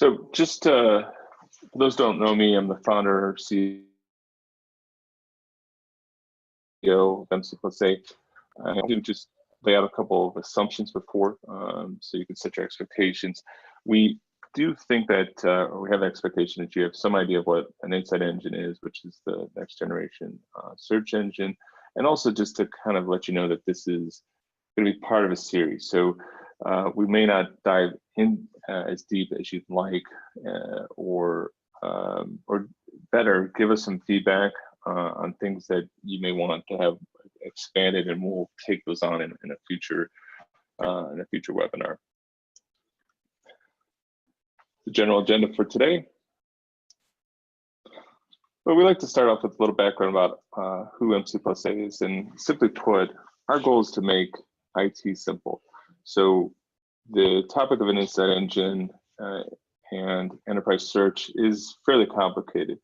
So just for those who don't know me, I'm the founder, CEO of MC+A. I do just lay out a couple of assumptions before, so you can set your expectations. We do think that, or we have the expectation that you have some idea of what an insight engine is, which is the next generation search engine, and also just to kind of let you know that this is going to be part of a series. So we may not dive in as deep as you'd like, or better, give us some feedback on things that you may want to have expanded, and we'll take those on in a future webinar. The general agenda for today. But we like to start off with a little background about who MC+A is, and simply put, our goal is to make IT simple. So the topic of an insight engine and enterprise search is fairly complicated,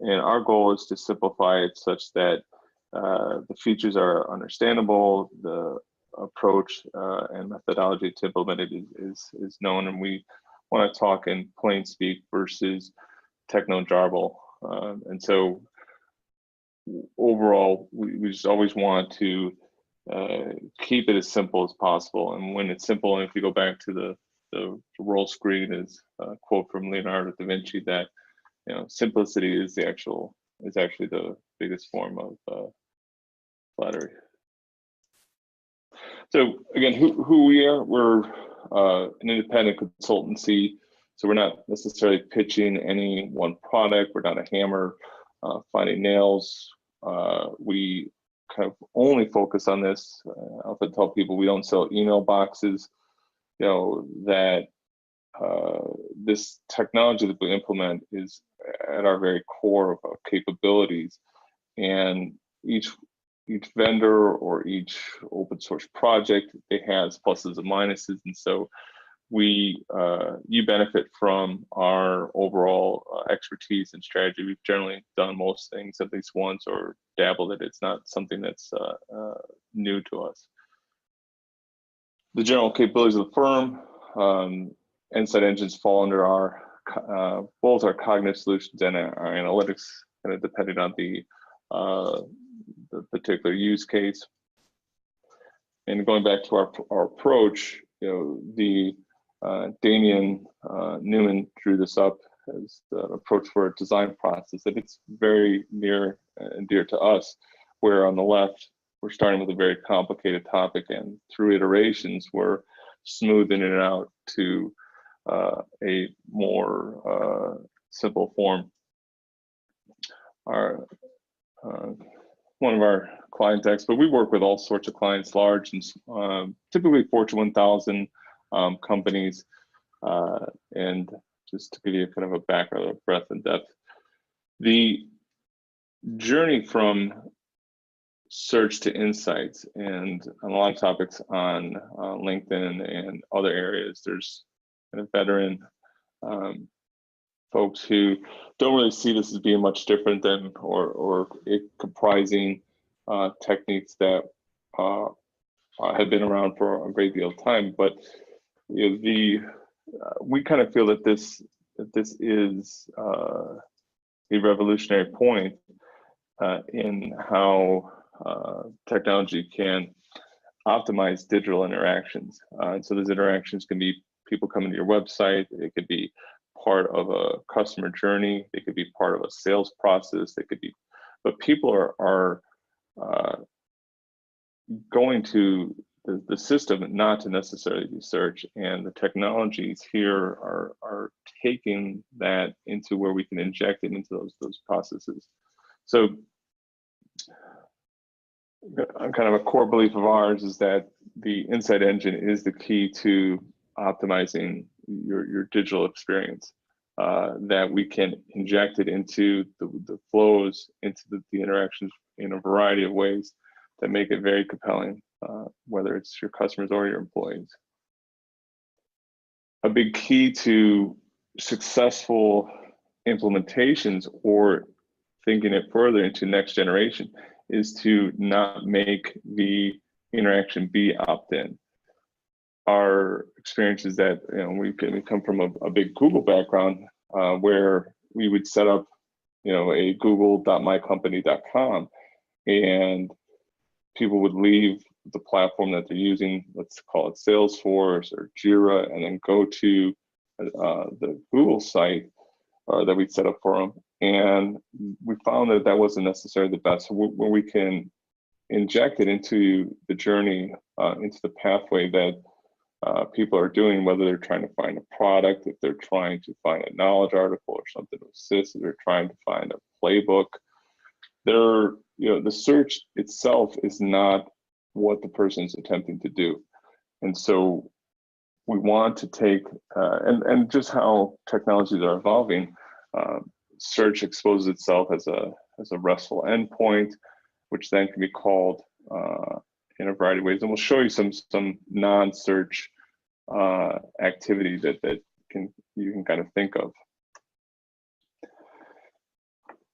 and our goal is to simplify it such that the features are understandable, the approach and methodology to implement it is known, and we want to talk in plain speak versus techno jarble. And so overall, we just always want to keep it as simple as possible. And when it's simple, and if you go back to the roll screen, is a quote from Leonardo da Vinci that, you know, simplicity is actually the biggest form of flattery. So again, who we are? We're an independent consultancy. So we're not necessarily pitching any one product. We're not a hammer finding nails. We kind of only focus on this. I often tell people we don't sell email boxes. You know, that this technology that we implement is at our very core of our capabilities, and each vendor or each open source project, it has pluses and minuses, and so you benefit from our overall expertise and strategy. We've generally done most things at least once or dabbled it. It's not something that's new to us. The general capabilities of the firm, insight engines fall under our both our cognitive solutions and our analytics, kind of depending on the particular use case. And going back to our approach, you know, the Damien Newman drew this up as an approach for a design process, and it's very near and dear to us, where on the left, we're starting with a very complicated topic, and through iterations, we're smoothing it out to a more simple form. One of our client decks, but we work with all sorts of clients, large and typically Fortune 1000 companies. And just to give you kind of a background of breadth and depth, the journey from search to insights, and on a lot of topics on LinkedIn and other areas, there's kind of veteran folks who don't really see this as being much different than or it comprising techniques that have been around for a great deal of time. But you know, we kind of feel that this is a revolutionary point in how technology can optimize digital interactions. And so those interactions can be people coming to your website, it could be part of a customer journey, it could be part of a sales process, it could be, but people are going to the system not to necessarily do search, and the technologies here are taking that into where we can inject it into those processes. So kind of a core belief of ours is that the insight engine is the key to optimizing your digital experience, that we can inject it into the flows, into the interactions in a variety of ways that make it very compelling, whether it's your customers or your employees. A big key to successful implementations or thinking it further into next generation is to not make the interaction be opt-in. our experience is that, you know, we come from a big Google background, where we would set up, you know, a google.mycompany.com, and people would leave the platform that they're using, let's call it Salesforce or Jira, and then go to the Google site that we set up for them. And we found that that wasn't necessarily the best. So where we can inject it into the journey, into the pathway that people are doing, whether they're trying to find a product, if they're trying to find a knowledge article or something to assist, if they're trying to find a playbook. They're, you know, the search itself is not what the person's attempting to do. And so we want to take, and just how technologies are evolving, search exposes itself as a RESTful endpoint, which then can be called in a variety of ways. And we'll show you some non-search activity that you can kind of think of.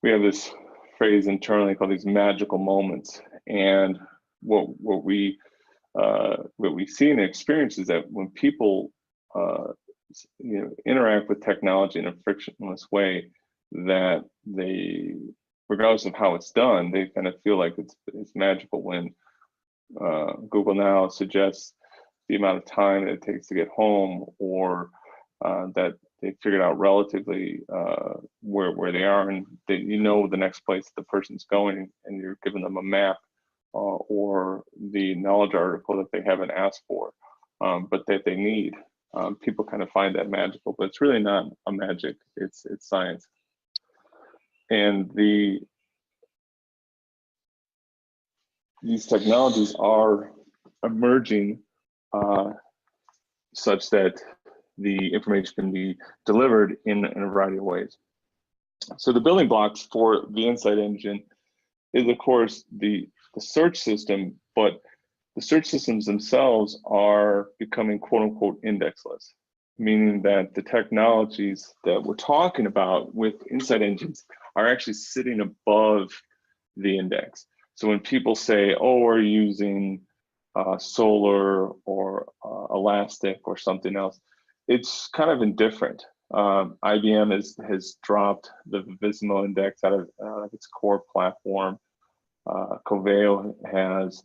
We have this phrase internally called these magical moments, and what we see and experience is that when people you know, interact with technology in a frictionless way, that they, regardless of how it's done, they kind of feel like it's magical. When Google now suggests the amount of time that it takes to get home, or that they figured out relatively where they are, and that you know the next place the person's going, and you're giving them a map or the knowledge article that they haven't asked for, but that they need. People kind of find that magical, but it's really not a magic. It's science. And these technologies are emerging such that the information can be delivered in a variety of ways. So the building blocks for the Insight Engine is, of course, the search system, but the search systems themselves are becoming quote unquote indexless, meaning that the technologies that we're talking about with Insight Engines are actually sitting above the index. So when people say, oh, we're using Solar or Elastic or something else, it's kind of indifferent. IBM has dropped the Visimo index out of its core platform. Coveo has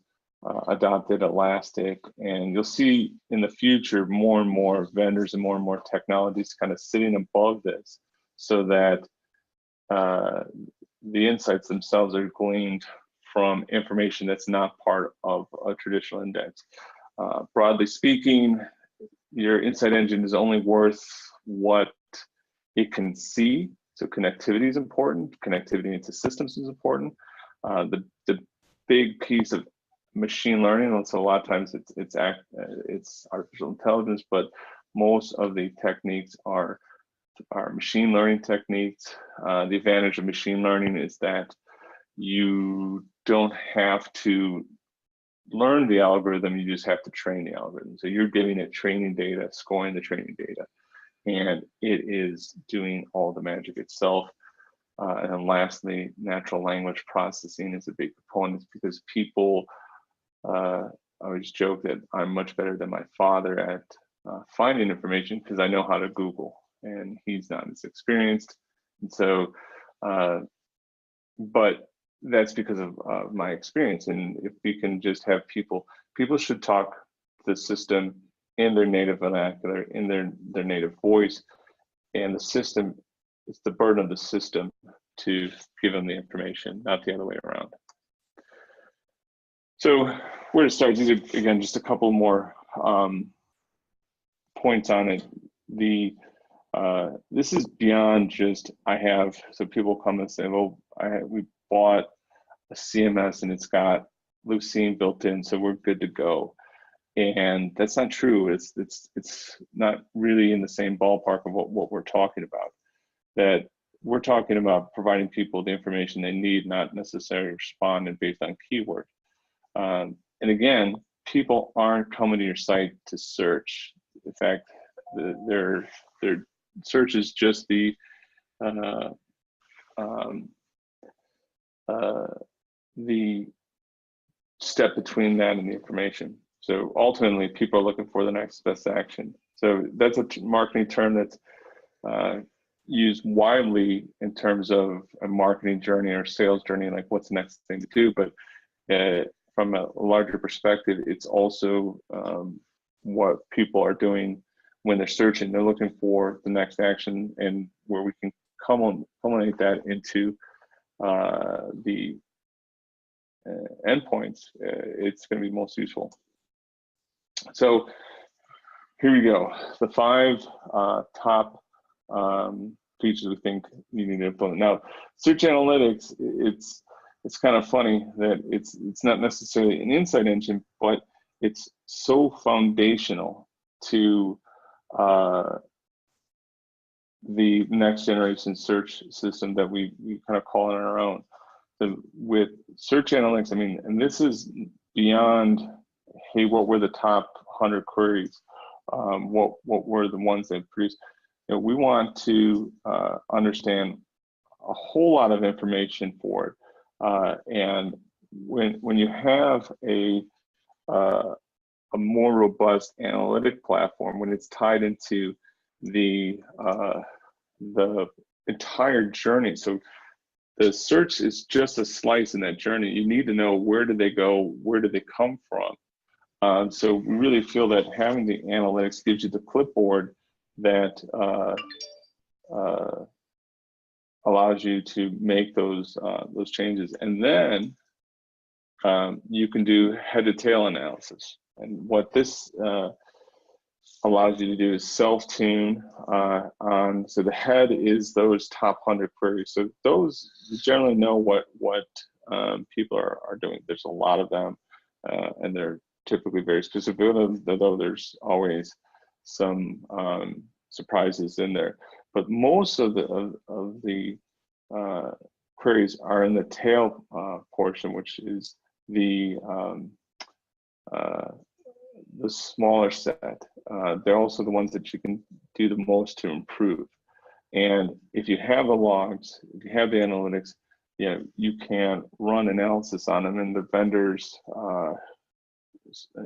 adopted Elastic, and you'll see in the future more and more vendors and more technologies kind of sitting above this, so that the insights themselves are gleaned from information that's not part of a traditional index. Broadly speaking, your Insight Engine is only worth what it can see. So connectivity is important. Connectivity into systems is important. The big piece of machine learning, and so a lot of times it's artificial intelligence, but most of the techniques are machine learning techniques. The advantage of machine learning is that you don't have to learn the algorithm, you just have to train the algorithm. So you're giving it training data, scoring the training data, and it is doing all the magic itself. And then lastly, natural language processing is a big component, because people, I always joke that I'm much better than my father at finding information, because I know how to Google, and he's not as experienced. And so, but that's because of my experience. And if we can just have people should talk to the system in their native vernacular, in their native voice, and the system, it's the burden of the system to give them the information, not the other way around. So where to start? These are, again, just a couple more points on it. This is beyond just so people come and say, well, we bought a CMS and it's got Lucene built in, so we're good to go. And that's not true. It's not really in the same ballpark of what we're talking about. That we're talking about providing people the information they need, not necessarily responding based on keyword. And again, people aren't coming to your site to search. In fact, their search is just the step between that and the information. So ultimately, people are looking for the next best action. So that's a marketing term that's used widely in terms of a marketing journey or sales journey, like what's the next thing to do. But from a larger perspective, it's also what people are doing when they're searching. They're looking for the next action, and where we can culminate that into the endpoints, it's going to be most useful. So here we go. The 5 top features we think you need to implement. Now, search analytics, it's kind of funny that it's not necessarily an insight engine, but it's so foundational to the next generation search system that we kind of call it on our own. So with search analytics, I mean, and this is beyond, hey, what were the top 100 queries? What were the ones that produced? You know, we want to understand a whole lot of information for it. And when you have a more robust analytic platform, when it's tied into the entire journey, so the search is just a slice in that journey. You need to know, where did they go, where did they come from? So we really feel that having the analytics gives you the clipboard that allows you to make those changes, and then you can do head to tail analysis. And what this allows you to do is self-tune on. So the head is those top 100 queries. So those, you generally know what people are doing. There's a lot of them, and they're typically very specific, though there's always some surprises in there. But most of the queries are in the tail portion, which is the smaller set. They're also the ones that you can do the most to improve. And if you have the logs, if you have the analytics, you know, you can run analysis on them. And the vendors,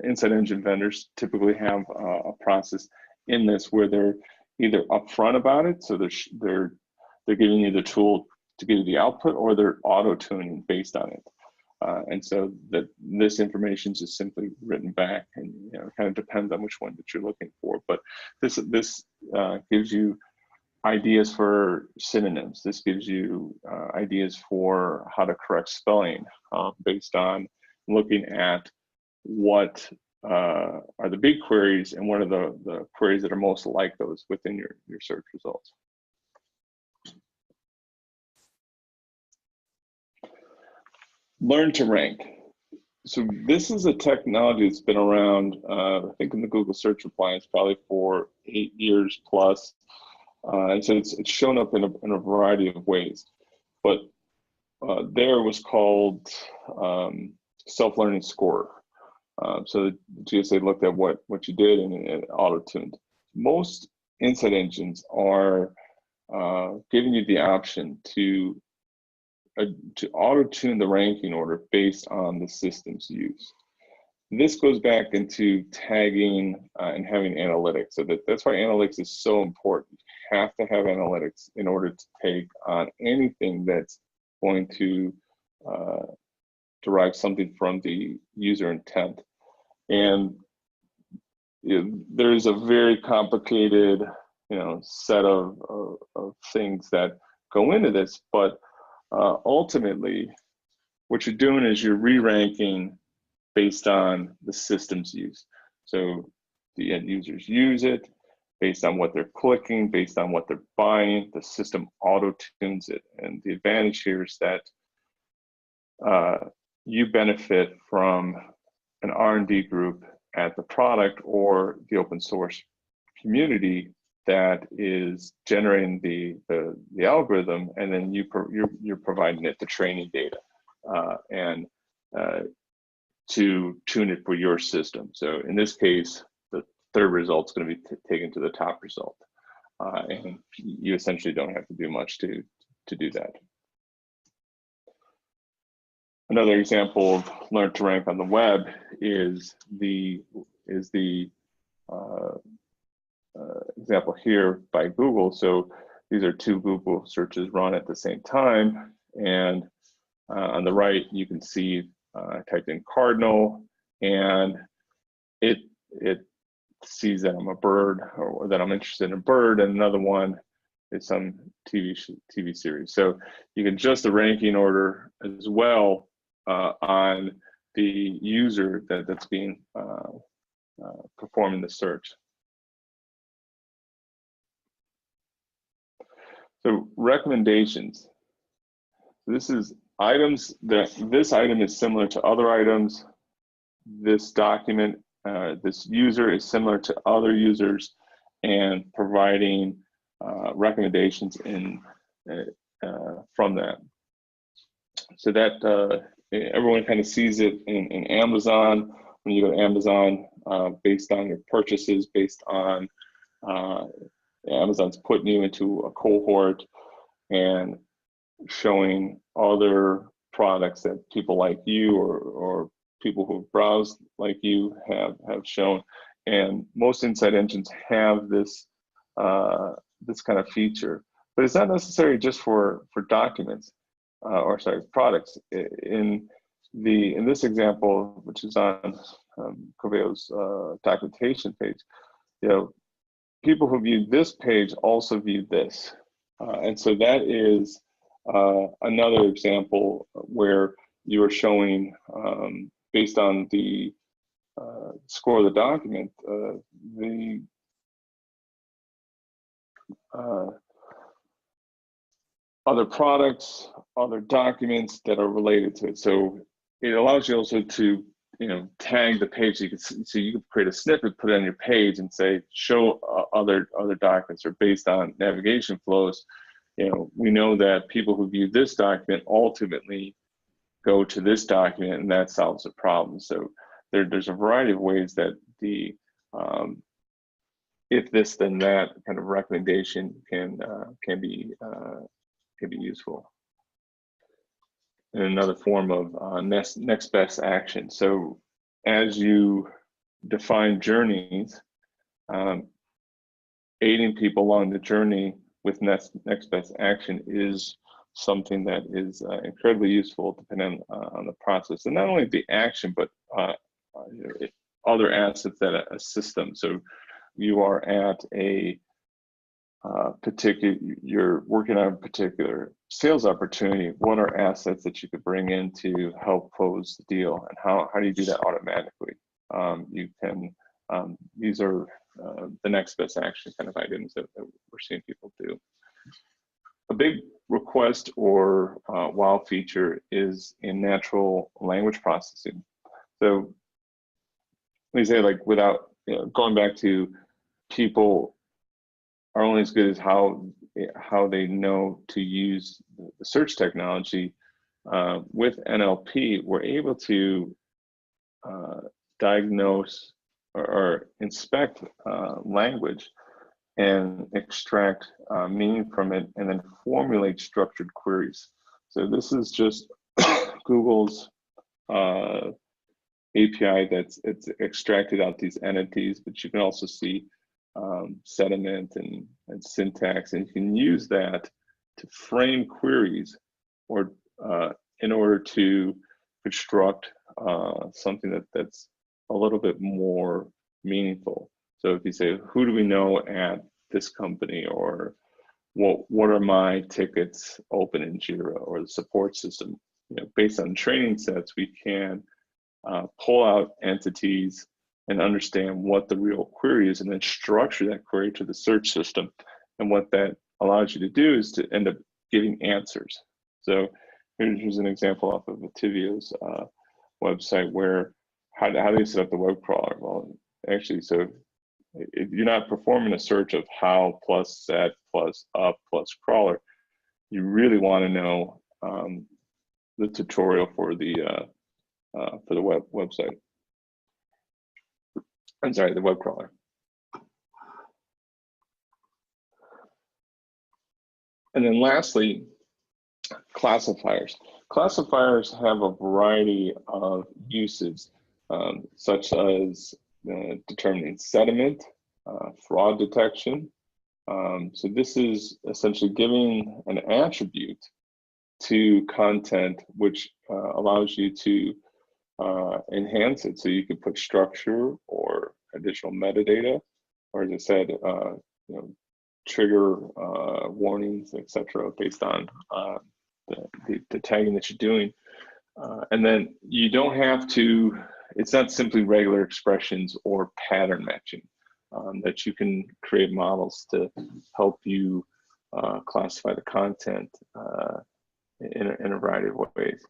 inside engine vendors, typically have a process in this where they're either upfront about it, so they're giving you the tool to give you the output, or they're auto tuning based on it. And so that this information is just simply written back, and you know, it kind of depends on which one that you're looking for. But this gives you ideas for synonyms. This gives you ideas for how to correct spelling based on looking at what are the big queries and what are the queries that are most like those within your search results. Learn to rank. So this is a technology that's been around, I think in the Google search appliance, probably for 8 years plus. And so it's shown up in a variety of ways. But there was called self-learning scorer. So the GSA looked at what you did, and it auto-tuned. Most insight engines are giving you the option to auto-tune the ranking order based on the systems used. This goes back into tagging and having analytics. So that's why analytics is so important. You have to have analytics in order to take on anything that's going to derive something from the user intent. And there's a very complicated, set of things that go into this, but ultimately, what you're doing is you're re-ranking based on the systems used. So the end users use it based on what they're clicking, based on what they're buying. The system auto-tunes it. And the advantage here is that you benefit from an R&D group at the product or the open source community that is generating the algorithm, and then you're providing it the training data and to tune it for your system. So in this case, the third result is going to be taken to the top result, and you essentially don't have to do much to do that. Another example of learn to rank on the web is the example here by Google. So these are two Google searches run at the same time, and on the right you can see I typed in cardinal, and it sees that I'm a bird, or that I'm interested in a bird, and another one is some TV series. So you can adjust the ranking order as well on the user that's being performing the search. So recommendations. This is items that this item is similar to other items. This document, this user is similar to other users, and providing recommendations in from that. So that everyone kind of sees it in Amazon. When you go to Amazon, based on your purchases, based on Amazon's putting you into a cohort and showing other products that people like you or people who browse like you have shown. And most insight engines have this this kind of feature, but it's not necessary just for documents or sorry, products. In this example, which is on Coveo's documentation page, you know, people who viewed this page also viewed this, and so that is another example where you are showing based on the score of the document, the other products, other documents that are related to it. So it allows you also to, you know, tag the page. So you can create a snippet, put it on your page, and say show other documents, or based on navigation flows. You know, we know that people who view this document ultimately go to this document, and that solves the problem. So there's a variety of ways that the if this then that kind of recommendation can be useful. And another form of next best action. So as you define journeys, aiding people along the journey with next best action is something that is incredibly useful depending on the process, and not only the action, but other assets that assist them. So you are at a you're working on a particular sales opportunity. What are assets that you could bring in to help close the deal, and how do you do that automatically? You can these are the next best action kind of items that we're seeing people do. A big request or wow feature is in natural language processing. So let me say, like, without going back to, people are only as good as how they know to use the search technology. With NLP, we're able to diagnose or inspect language and extract meaning from it, and then formulate structured queries. So this is just Google's API it's extracted out these entities, but you can also see sentiment and syntax, and you can use that to frame queries, or in order to construct something that's a little bit more meaningful. So if you say, who do we know at this company, or what are my tickets open in Jira or the support system? Based on training sets, we can pull out entities and understand what the real query is, and then structure that query to the search system. And what that allows you to do is to end up getting answers. So here's an example off of Ativio's website, where how do you set up the web crawler? Well, actually, so if you're not performing a search of how plus set plus up plus crawler, you really want to know the tutorial for the website. I'm sorry, the web crawler. And then lastly, classifiers. Classifiers have a variety of uses, such as determining sentiment, fraud detection. So this is essentially giving an attribute to content which allows you to enhance it. So you could put structure or additional metadata, or as I said, trigger warnings, etc., based on the tagging that you're doing. And then you don't have to, it's not simply regular expressions or pattern matching, that you can create models to help you classify the content in a variety of ways.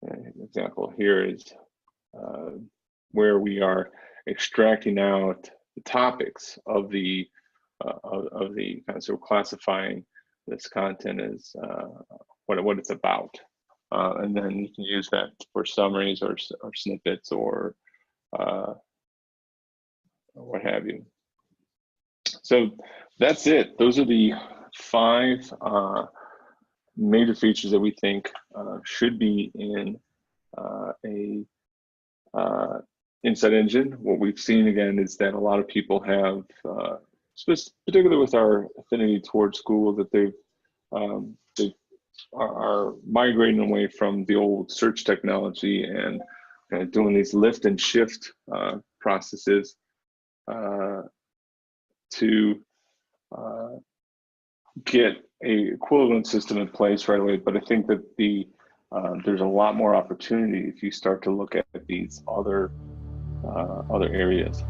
An example here is where we are extracting out the topics of the kind of, so classifying this content as what it's about, and then you can use that for summaries or snippets or what have you. So that's it. Those are the 5 major features that we think should be in a Insight Engine. What we've seen again is that a lot of people have, particularly with our affinity towards school, that they are migrating away from the old search technology and doing these lift and shift processes to get a equivalent system in place right away. But I think that there's a lot more opportunity if you start to look at these other areas.